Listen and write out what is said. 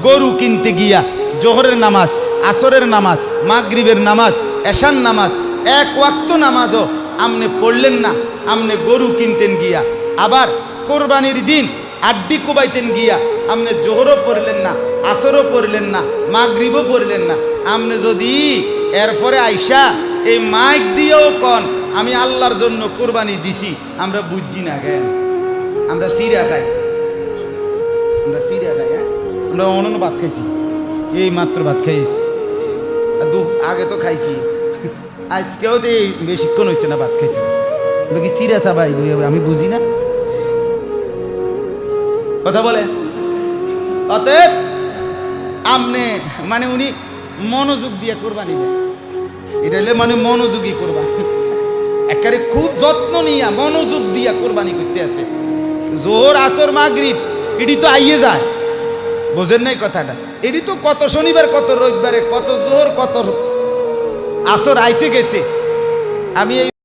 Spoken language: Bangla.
গরু কিনতে গিয়া জোহরের নামাজ, আসরের নামাজ, মাগরিবের নামাজ, এশার নামাজ, এক ওয়াক্ত নামাজও আমনে পড়লেন না, আমনে গরু কিনতেন গিয়া। আবার কোরবানির দিন আড্ডি কোবাইতেন গিয়া আমনে জোহরও পড়লেন না, আসরও পড়লেন না, মাগরিবও পড়লেন না। আমনে যদি এরপরে আইসা এই মাইক দিয়েও কন আমি আল্লাহর জন্য কোরবানি দিছি, আমরা বুঝছি না কেন? আমরা সিরা খাই, আমরা সিরা খাই, হ্যাঁ আমরা অনন্য ভাত খাইছি, এই মাত্র ভাত খাইছি, আগে তো খাইছি, আজকেও তো এই বেশিক্ষণ হয়েছে না ভাত খাইছি। আমরা কি সিরা চাবাই আমি বুঝি না কথা বলে। অতএব আমনে মানে উনি মনোযোগ দিয়ে কোরবানি দেয়, এটা হলে মানে মনোযোগী কোরবানি, একেবারে খুব যত্ন নিয়া মনোযোগ দিয়া কোরবানি করতে আছে। জোহর আসর মাগরিব এটি তো আইয়ে যায়, বোঝেন নাই কথাটা? এটি তো কত শনিবার কত রবিবারে কত জোহর কত আসর আইসে গেছে। আমি এই